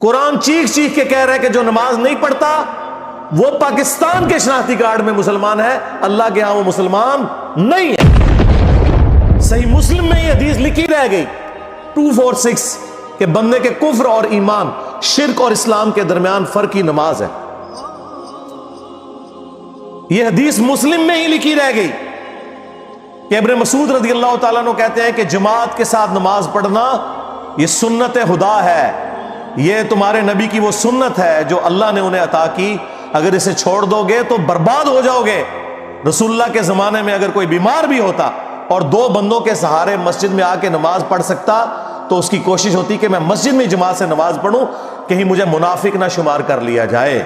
قرآن چیخ چیخ کے کہہ رہا ہے کہ جو نماز نہیں پڑھتا وہ پاکستان کے شناختی کارڈ میں مسلمان ہے، اللہ کے ہاں وہ مسلمان نہیں ہے۔ صحیح مسلم میں یہ حدیث لکھی رہ گئی 246 کہ بندے کے کفر اور ایمان، شرک اور اسلام کے درمیان فرق ہی نماز ہے۔ یہ حدیث مسلم میں ہی لکھی رہ گئی کہ ابن مسعود رضی اللہ تعالیٰ عنہ کہتے ہیں کہ جماعت کے ساتھ نماز پڑھنا یہ سنت خدا ہے، یہ تمہارے نبی کی وہ سنت ہے جو اللہ نے انہیں عطا کی، اگر اسے چھوڑ دو گے تو برباد ہو جاؤ گے۔ رسول اللہ کے زمانے میں اگر کوئی بیمار بھی ہوتا اور 2 بندوں کے سہارے مسجد میں آ کے نماز پڑھ سکتا تو اس کی کوشش ہوتی کہ میں مسجد میں جماعت سے نماز پڑھوں، کہیں مجھے منافق نہ شمار کر لیا جائے۔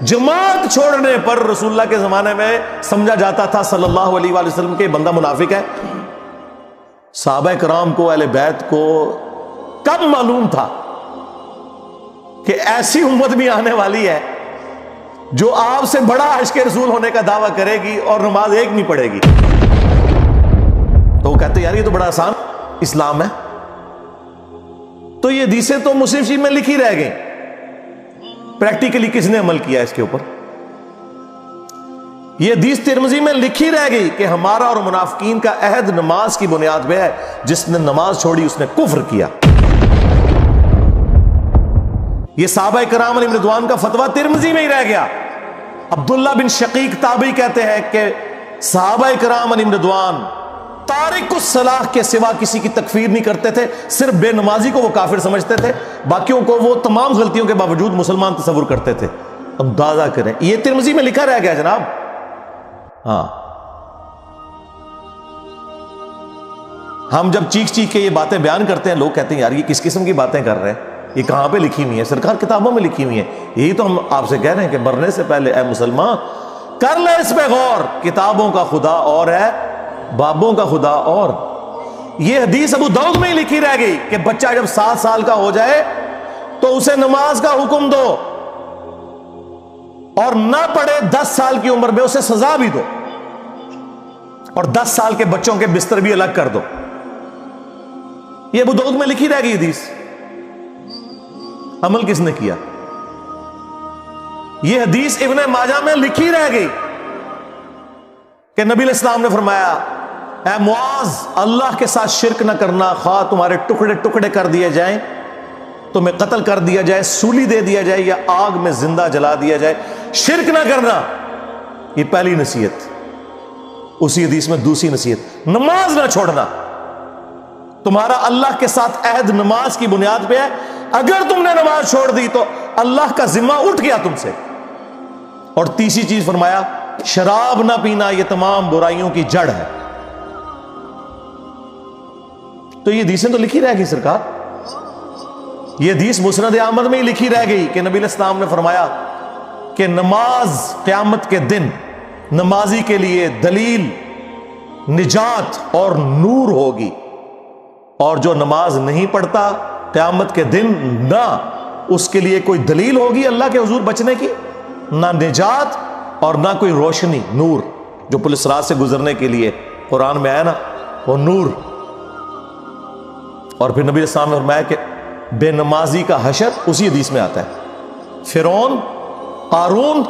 جماعت چھوڑنے پر رسول اللہ کے زمانے میں سمجھا جاتا تھا صلی اللہ علیہ وآلہ وسلم کہ بندہ منافق ہے۔ صحابہ کرام کو، اہل بیت کو کب معلوم تھا کہ ایسی امت بھی آنے والی ہے جو آپ سے بڑا عشق رسول ہونے کا دعویٰ کرے گی اور نماز ایک نہیں پڑھے گی؟ تو وہ کہتے یار یہ تو بڑا آسان اسلام ہے۔ تو یہ حدیثیں تو مسلم شریف میں لکھی رہ گئی، پریکٹیکلی کس نے عمل کیا اس کے اوپر؟ یہ حدیث ترمذی میں لکھی رہ گئی کہ ہمارا اور منافقین کا عہد نماز کی بنیاد پہ ہے، جس نے نماز چھوڑی اس نے کفر کیا۔ یہ صحابہ کرام علیہم رضوان کا فتویٰ ترمذی میں ہی رہ گیا۔ عبداللہ بن شقیق تابعی کہتے ہیں کہ صحابہ کرام علیہم رضوان تارک الصلاح کے سوا کسی کی تکفیر نہیں کرتے تھے، صرف بے نمازی کو وہ کافر سمجھتے تھے، باقیوں کو وہ تمام غلطیوں کے باوجود مسلمان تصور کرتے تھے۔ اندازہ کریں، یہ ترمذی میں لکھا رہ گیا جناب۔ ہاں، ہم جب چیخ چیخ کے یہ باتیں بیان کرتے ہیں، لوگ کہتے ہیں یار یہ کس قسم کی باتیں کر رہے ہیں، یہ کہاں پہ لکھی ہوئی ہیں؟ سرکار کتابوں میں لکھی ہوئی ہیں۔ یہی تو ہم آپ سے کہہ رہے ہیں کہ مرنے سے پہلے اے مسلمان کر لے اس پہ غور، کتابوں کا خدا اور ہے، بابوں کا خدا اور۔ یہ حدیث ابو داؤد میں ہی لکھی رہ گئی کہ بچہ جب 7 سال کا ہو جائے تو اسے نماز کا حکم دو، اور نہ پڑھے 10 سال کی عمر میں اسے سزا بھی دو، اور 10 سال کے بچوں کے بستر بھی الگ کر دو۔ یہ ابو داؤد میں لکھی رہ گئی حدیث۔ عمل کس نے کیا؟ یہ حدیث ابن ماجہ میں لکھی رہ گئی کہ نبی علیہ السلام نے فرمایا اے معاذ، اللہ کے ساتھ شرک نہ کرنا، خواہ تمہارے ٹکڑے ٹکڑے کر دیے جائیں، تمہیں قتل کر دیا جائے، سولی دے دیا جائے، یا آگ میں زندہ جلا دیا جائے، شرک نہ کرنا۔ یہ پہلی نصیحت۔ اسی حدیث میں دوسری نصیحت، نماز نہ چھوڑنا۔ تمہارا اللہ کے ساتھ عہد نماز کی بنیاد پہ ہے، اگر تم نے نماز چھوڑ دی تو اللہ کا ذمہ اٹھ گیا تم سے۔ اور تیسری چیز فرمایا شراب نہ پینا، یہ تمام برائیوں کی جڑ ہے۔ تو یہ حدیثیں تو لکھی رہ گئی سرکار۔ یہ حدیث مسند احمد میں ہی لکھی رہ گئی کہ نبی علیہ السلام نے فرمایا کہ نماز قیامت کے دن نمازی کے لیے دلیل، نجات اور نور ہوگی، اور جو نماز نہیں پڑھتا قیامت کے دن نہ اس کے لیے کوئی دلیل ہوگی اللہ کے حضور بچنے کی، نہ نجات اور نہ کوئی روشنی، نور جو پولیس رات سے گزرنے کے لیے قرآن میں آیا نا، وہ نور۔ اور پھر نبی علیہ السلام نے فرمایا کہ بے نمازی کا حشر اسی حدیث میں آتا ہے، فرعون، قارون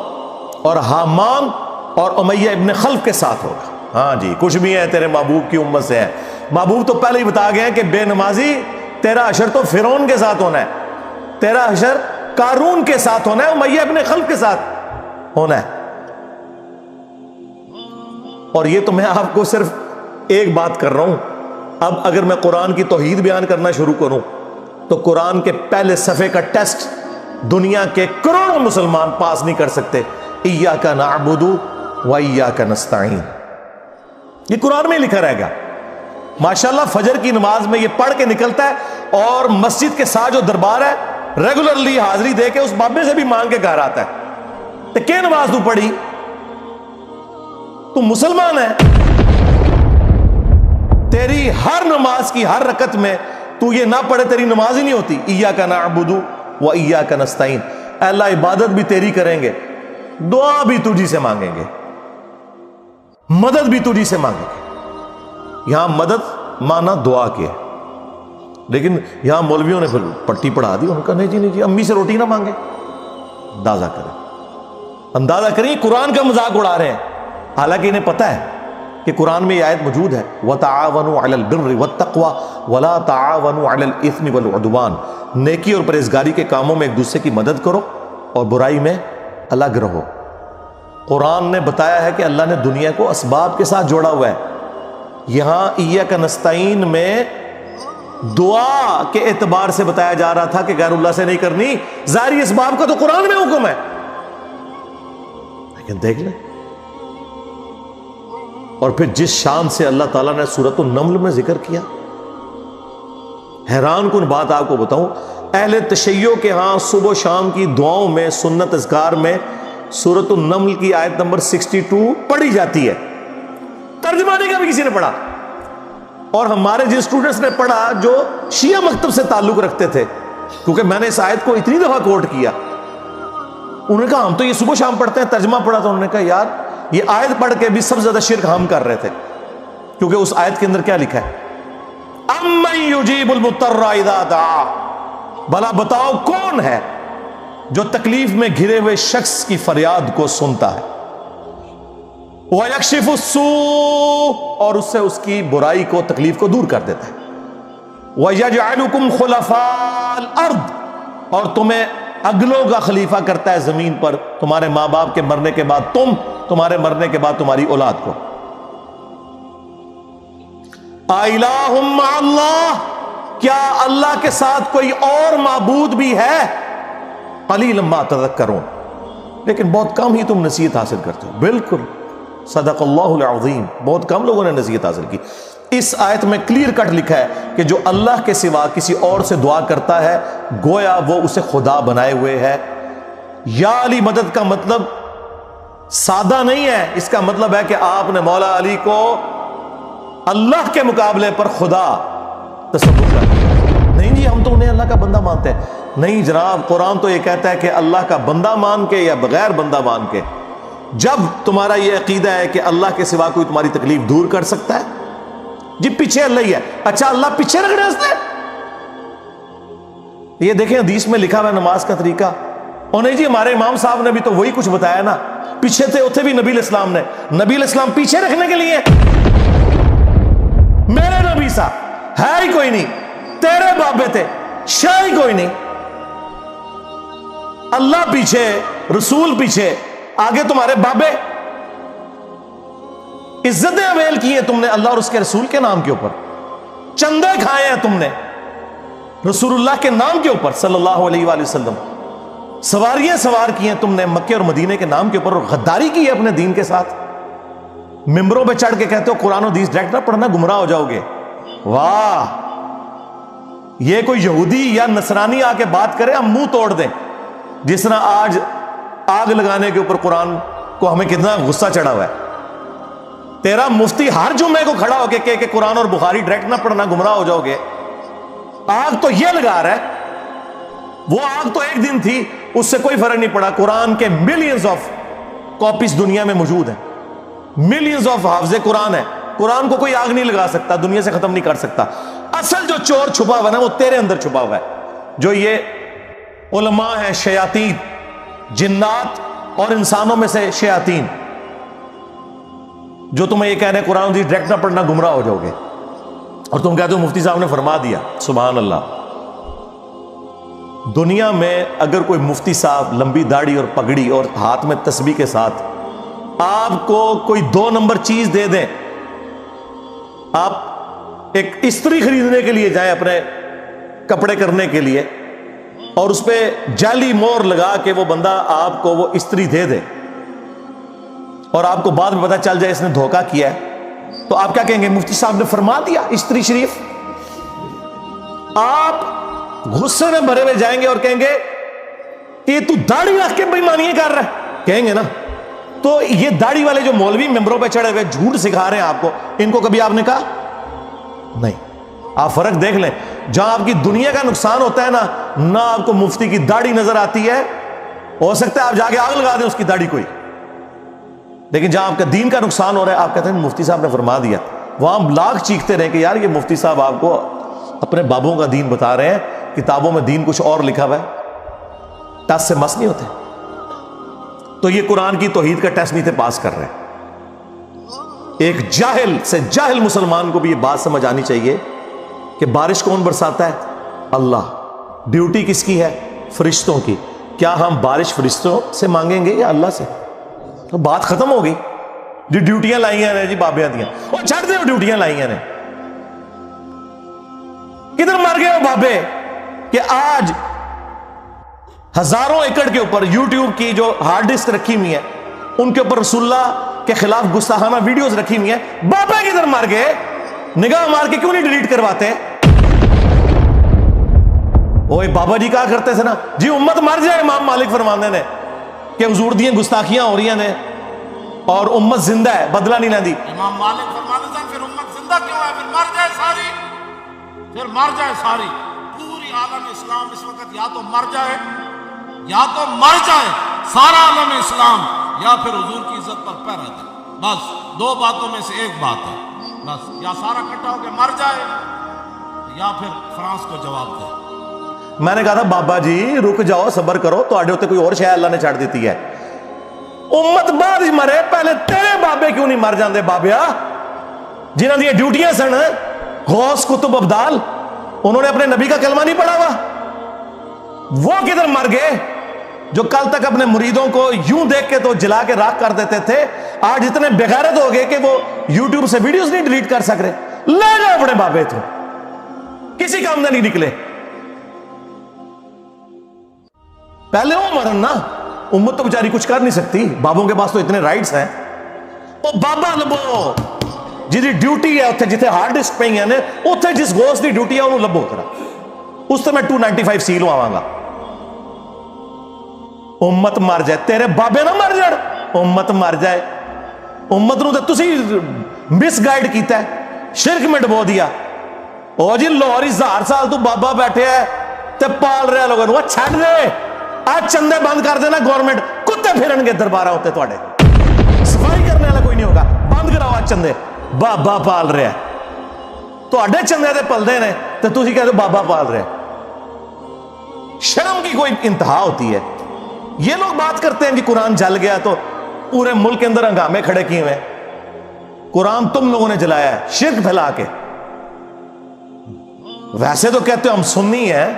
اور حامان اور امیہ ابن خلف کے ساتھ ہوگا۔ ہاں جی، کچھ بھی ہے تیرے محبوب کی امت سے ہے۔ محبوب تو پہلے ہی بتا گئے ہیں کہ بے نمازی تیرا حشر تو فرعون کے ساتھ ہونا ہے، تیرا حشر قارون کے ساتھ ہونا ہے، امیہ ابن خلف کے ساتھ ہونا ہے۔ اور یہ تو میں آپ کو صرف ایک بات کر رہا ہوں۔ اب اگر میں قرآن کی توحید بیان کرنا شروع کروں تو قرآن کے پہلے صفحے کا ٹیسٹ دنیا کے کروڑوں مسلمان پاس نہیں کر سکتے۔ ایاک نعبد و ایاک نستعین، یہ قرآن میں لکھا رہے گا۔ ماشاءاللہ فجر کی نماز میں یہ پڑھ کے نکلتا ہے، اور مسجد کے ساتھ جو دربار ہے ریگولرلی حاضری دے کے اس بابے سے بھی مانگ کے گھر آتا ہے۔ تو کیا نماز تو پڑھی؟ تو مسلمان ہے، تیری ہر نماز کی ہر رکعت میں تو یہ نہ پڑھے تیری نماز ہی نہیں ہوتی۔ ایاک نعبد و ایاک نستعین، اے اللہ عبادت بھی تیری کریں گے، دعا بھی تجھی سے مانگیں گے، مدد بھی تجھی سے مانگیں گے۔ یہاں مدد مانا دعا کے، لیکن یہاں مولویوں نے پھر پٹی پڑھا دی، ان کا نہیں جی امی سے روٹی نہ مانگے. اندازہ کریں قرآن کا مذاق اڑا رہے ہیں، حالانکہ انہیں پتہ ہے کہ قرآن میں یہ آیت موجود ہے وَتَعَاوَنُوا عَلَى الْبِرِّ وَالتَّقْوَى وَلَا تَعَاوَنُوا عَلَى الْإِثْمِ وَالْعُدْوَانِ، نیکی اور پرہیزگاری کے کاموں میں ایک دوسرے کی مدد کرو اور برائی میں الگ رہو. قرآن نے بتایا ہے کہ اللہ نے دنیا کو اسباب کے ساتھ جوڑا ہوا ہے. یہاں ایاک نستعین میں دعا کے اعتبار سے بتایا جا رہا تھا کہ غیر اللہ سے نہیں کرنی، ظاہری اسباب کا تو قرآن میں حکم ہے. لیکن دیکھ لیں، اور پھر جس شان سے اللہ تعالیٰ نے سورۃ النمل میں ذکر کیا، حیران کن بات آپ کو بتاؤں، اہل تشیع کے ہاں صبح و شام کی دعاؤں میں، سنت اذکار میں سورۃ النمل کی آیت نمبر 62 پڑھی جاتی ہے. ترجمہ نہیں کا بھی کسی نے پڑھا، اور ہمارے جن اسٹوڈنٹس نے پڑھا جو شیعہ مکتب سے تعلق رکھتے تھے، کیونکہ میں نے اس آیت کو اتنی دفعہ کوٹ کیا، انہوں نے کہا ہم تو یہ صبح شام پڑھتے ہیں، ترجمہ پڑھا تو انہوں نے کہا یار یہ آیت پڑھ کے بھی سب سے زیادہ شرک ہم کر رہے تھے، کیونکہ اس آیت کے اندر کیا لکھا ہے؟ اَمَّن يُجِيبُ الْمُضْطَرَّ إِذَا دَعَاهُ، بھلا بتاؤ کون ہے جو تکلیف میں گھرے ہوئے شخص کی فریاد کو سنتا ہے، وَيَكْشِفُ السُّوءَ، اور اس سے اس کی برائی کو، تکلیف کو دور کر دیتا ہے، وَيَجْعَلُكُمْ خُلَفَاءَ الْأَرْضِ، اور تمہیں اگلوں کا خلیفہ کرتا ہے زمین پر، تمہارے ماں باپ کے مرنے کے بعد تمہارے مرنے کے بعد تمہاری اولاد کو. اَإِلَٰهٌ مَّعَ اللَّهِ، کیا اللہ کے ساتھ کوئی اور معبود بھی ہے؟ قَلِيلًا مَّا تَذَكَّرُونَ، لیکن بہت کم ہی تم نصیحت حاصل کرتے ہو. بالکل صدق اللہ العظیم، بہت کم لوگوں نے نصیحت حاصل کی. اس آیت میں کلیئر کٹ لکھا ہے کہ جو اللہ کے سوا کسی اور سے دعا کرتا ہے گویا وہ اسے خدا بنائے ہوئے ہے. یا علی مدد کا مطلب سادہ نہیں ہے، اس کا مطلب ہے کہ آپ نے مولا علی کو اللہ کے مقابلے پر خدا تصور کر دیا. نہیں جی ہم تو انہیں اللہ کا بندہ مانتے ہیں. نہیں جناب، قرآن تو یہ کہتا ہے کہ اللہ کا بندہ مان کے یا بغیر بندہ مان کے. جب تمہارا یہ عقیدہ ہے کہ اللہ کے سوا کوئی تمہاری تکلیف دور کر سکتا ہے، جی پیچھے اللہ ہی ہے، اچھا اللہ پیچھے رکھنے ہنستے ہیں. یہ دیکھیں حدیث میں لکھا ہوا ہے نماز کا طریقہ. اور نہیں جی ہمارے امام صاحب نے بھی تو وہی کچھ بتایا نا، پیچھے تھے اتنے بھی نبی علیہ السلام نے، نبی علیہ السلام پیچھے رکھنے کے لیے. میرے نبی صاحب ہے ہی کوئی نہیں، تیرے بابے تھے شاہ ہی کوئی نہیں. اللہ پیچھے، رسول پیچھے، آگے تمہارے بابے. عزتیں اویل کی ہیں تم نے اللہ اور اس کے رسول کے نام کے اوپر، چندے کھائے ہیں تم نے رسول اللہ کے نام کے اوپر صلی اللہ علیہ وآلہ وسلم، سواریاں سوار کی ہیں تم نے مکے اور مدینے کے نام کے اوپر، اور غداری کی ہے اپنے دین کے ساتھ. ممبروں پہ چڑھ کے کہتے ہو قرآن و حدیث ڈائریکٹ نہ پڑھنا، گمراہ ہو جاؤ گے. واہ، یہ کوئی یہودی یا نصرانی آ کے بات کرے ہم منہ توڑ دیں. جس طرح آج آگ لگانے کے اوپر قرآن کو ہمیں کتنا غصہ چڑھا ہوا ہے. تیرا مفتی ہر جمعے کو کھڑا ہو کے کہ قرآن اور بخاری ڈائریکٹ نہ پڑھنا، گمراہ ہو جاؤ گے. آگ تو یہ لگا رہا ہے، وہ آگ تو ایک دن تھی، اس سے کوئی فرق نہیں پڑا. قرآن کے ملینز آف کاپیز دنیا میں موجود ہیں، ملینز آف حافظ قرآن ہے. قرآن کو کوئی آگ نہیں لگا سکتا، دنیا سے ختم نہیں کر سکتا. اصل جو چور چھپا ہوا ہے نا وہ تیرے اندر چھپا ہوا ہے. جو یہ علماء ہیں، شیاطین، جنات اور انسانوں میں سے شیاطین، جو تمہیں یہ کہہ رہے ہیں قرآن حدیث ڈائریکٹ نہ پڑھنا، گمراہ ہو جاؤ گے. اور تم کہتے ہو مفتی صاحب نے فرما دیا. سبحان اللہ. دنیا میں اگر کوئی مفتی صاحب لمبی داڑھی اور پگڑی اور ہاتھ میں تسبیح کے ساتھ آپ کو کوئی 2 نمبر چیز دے دیں، آپ ایک استری خریدنے کے لیے جائیں اپنے کپڑے کرنے کے لیے، اور اس پہ جعلی مور لگا کے وہ بندہ آپ کو وہ استری دے دے، اور آپ کو بعد میں پتہ چل جائے اس نے دھوکہ کیا ہے، تو آپ کیا کہیں گے؟ مفتی صاحب نے فرما دیا استری شریف. آپ غصے میں بھرے ہوئے جائیں گے اور کہیں گے کہ تو داڑھی رکھ کے بےایمانی کر رہا ہے، کہیں گے نا. تو یہ داڑھی والے جو مولوی ممبروں پہ چڑھے ہوئے جھوٹ سکھا رہے ہیں آپ کو، ان کو کبھی آپ نے کہا نہیں. آپ فرق دیکھ لیں، جہاں آپ کی دنیا کا نقصان ہوتا ہے نا، نہ آپ کو مفتی کی داڑھی نظر آتی ہے، ہو سکتا ہے آپ جا کے آگ لگا دیں اس کی داڑھی کوئی، لیکن جہاں آپ کا دین کا نقصان ہو رہا ہے آپ کہتے ہیں مفتی صاحب نے فرما دیا. وہاں لاکھ چیختے رہے کہ یار یہ مفتی صاحب آپ کو اپنے بابوں کا دین بتا رہے ہیں، کتابوں میں دین کچھ اور لکھا ہوا ہے، ٹس سے مس نہیں ہوتے. تو یہ قرآن کی توحید کا ٹیسٹ نہیں تھے پاس کر رہے. ایک جاہل سے جاہل مسلمان کو بھی یہ بات سمجھ آنی چاہیے کہ بارش کون برساتا ہے؟ اللہ. ڈیوٹی کس کی ہے؟ فرشتوں کی. کیا ہم بارش فرشتوں سے مانگیں گے یا اللہ سے؟ تو بات ختم ہو گئی. جو ڈیوٹیاں لائی ہیں جی بابیاں دیاں، وہ چھڑ دے، وہ ڈیوٹیاں لائی ہیں. کدھر مر گئے وہ بابے کہ آج ہزاروں ایکڑ کے اوپر یوٹیوب کی جو ہارڈ ڈسک رکھی ہوئی ہے ان کے اوپر رسول اللہ کے خلاف گستاخانہ ویڈیوز رکھی ہوئی ہیں. بابا کدھر مر گئے؟ نگاہ مار کے کیوں نہیں ڈیلیٹ کرواتے؟ وہ بابا جی کہا کرتے تھے نا جی امت مر جائے، امام مالک فرماندے نے کہ حضور دیاں گستاخیاں ہو رہی ہیں اور امت زندہ ہے، بدلہ نہیں لیندی. امام مالک فرماتے تھے پھر امت زندہ کیوں ہے؟ پھر مر جائے ساری، پھر مر جائے ساری. پوری عالم اسلام اس وقت یا تو مر جائے، یا تو مر جائے سارا عالم اسلام، یا پھر حضور کی عزت پر پہ رہتا. بس دو باتوں میں سے ایک بات ہے، بس یا سارا اکٹھا ہو کے مر جائے یا پھر فرانس کو جواب دے. میں نے کہا تھا بابا جی رک جاؤ، صبر کرو، تو آڈے ہوتے کوئی اور شاید اللہ نے چھاڑ دیتی ہے. امت بعد ہی مرے، پہلے تیرے بابے کیوں نہیں مر جاندے بابیا جنہاں دی ڈیوٹیاں سن؟ غوث کتب ابدال، انہوں نے اپنے نبی کا کلمہ نہیں پڑھا ہوا؟ وہ کدھر مر گئے جو کل تک اپنے مریدوں کو یوں دیکھ کے تو جلا کے راکھ کر دیتے تھے، آج اتنے بغیرت ہو گئے کہ وہ یوٹیوب سے ویڈیوز نہیں ڈیلیٹ کر سک رہے. لے جاؤ اپنے بابے تو، کسی کام میں نہیں نکلے. پہلے وہ مرن نا، امت تو بیچاری کچھ کر نہیں سکتی، بابوں کے پاس تو اتنے رائٹس ہیں. وہ بابا لبو جی ڈیوٹی ہے اتنے جتنے ہارڈ ڈسک پہ ہیں اتنے جس گوشت کی ڈیوٹی ہے انہوں لبو کرا، اس سے میں 295 سی لواں گا. امت مر جائے، تیرے بابے نہ مر جائے، امت مر جائے. امت نو تو تسی مس گائیڈ کیتا ہے، شرک میں ڈبو دیا. او جی لاہور 1000 سال تو بابا بیٹھے ہے تے پال رہے لوگوں نو، چھڑ دے. آج چندے بند کر دینا گورنمنٹ، کتے پھرن گے دربارہ ہوتے تواڈے، صفائی کرنے والا کوئی نہیں ہوگا. بند کراؤ آج چندے، بابا پال رہے ہیں. تواڈے چندے تے پلدے نے تے تسی کہتے بابا پال رہے. شرم کی کوئی انتہا ہوتی ہے. یہ لوگ بات کرتے ہیں کہ قرآن جل گیا تو پورے ملک کے اندر ہنگامے کھڑے کیے ہوئے. قرآن تم لوگوں نے جلایا ہے شرک پھیلا کے. ویسے تو کہتے ہو ہم سنی ہیں.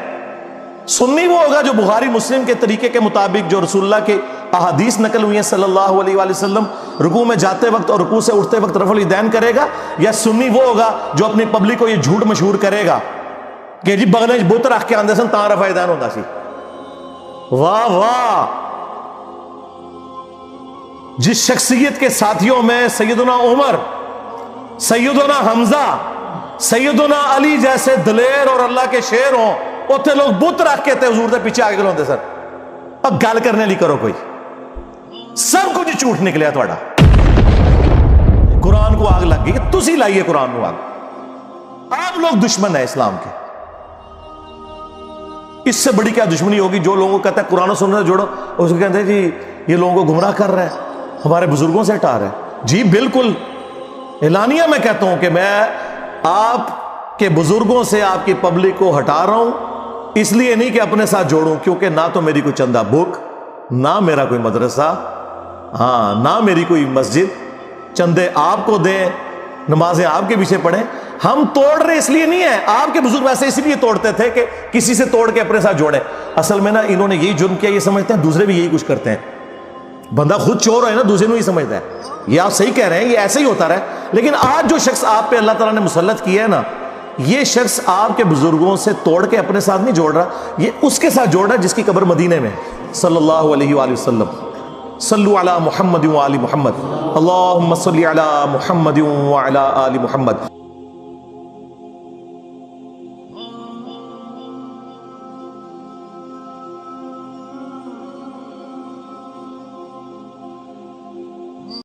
سنی وہ ہوگا جو بخاری مسلم کے طریقے کے مطابق جو رسول اللہ کے احادیث نقل ہوئی ہیں صلی اللہ علیہ وآلہ وسلم، رکوع میں جاتے وقت اور رکوع سے اٹھتے وقت رفع الیدین کرے گا. یا سنی وہ ہوگا جو اپنی پبلک کو یہ جھوٹ مشہور کرے گا کہ جی بغلے بت رکھ کے آندے سن تاں رفع الیدین ہوتا سی. واہ واہ. جس شخصیت کے ساتھیوں میں سیدنا عمر، سیدنا حمزہ، سیدنا علی جیسے دلیر اور اللہ کے شیر ہوں، اتنے لوگ بت رکھ کے تے حضور دے پیچھے آگے لوندے سر. اب گل کرنے لی کرو کوئی، سب کچھ جھوٹ نکلیا تھوڑا. قرآن کو آگ لگ گئی، تسی لائیے قرآن کو آگ. آپ لوگ دشمن ہیں اسلام کے. اس سے بڑی کیا دشمنی ہوگی جو لوگوں کو کہتا ہے قرآن و سنت سے جوڑو، اس کو کہتے ہیں جی یہ لوگوں کو گمراہ کر رہا ہے، ہمارے بزرگوں سے ہٹا رہا ہے. جی بالکل اعلانیہ میں کہتا ہوں کہ میں آپ کے بزرگوں سے آپ کی پبلک کو ہٹا رہا ہوں، اس لیے نہیں کہ اپنے ساتھ جوڑوں، کیونکہ نہ تو میری کوئی چندہ بک، نہ میرا کوئی مدرسہ، ہاں نہ میری کوئی مسجد. چندے آپ کو دیں، نمازیں آپ کے پیچھے پڑھیں. ہم توڑ رہے اس لیے نہیں ہے، آپ کے بزرگ ویسے اس لیے توڑتے تھے کہ کسی سے توڑ کے اپنے ساتھ جوڑیں. اصل میں نا انہوں نے یہی جرم کیا، یہ سمجھتے ہیں دوسرے بھی یہی کچھ کرتے ہیں. بندہ خود چور ہے نا، دوسرے کو ہی سمجھتا ہے. یہ آپ صحیح کہہ رہے ہیں، یہ ایسے ہی ہوتا رہا. لیکن آج جو شخص آپ پہ اللہ تعالیٰ نے مسلط کیا ہے نا، یہ شخص آپ کے بزرگوں سے توڑ کے اپنے ساتھ نہیں جوڑ رہا، یہ اس کے ساتھ جوڑ رہا ہے جس کی قبر مدینے میں صلی اللہ علیہ وآلہ وسلم. صلو علی محمد و آل محمد، اللہم صلی علی محمد و علی آل محمد.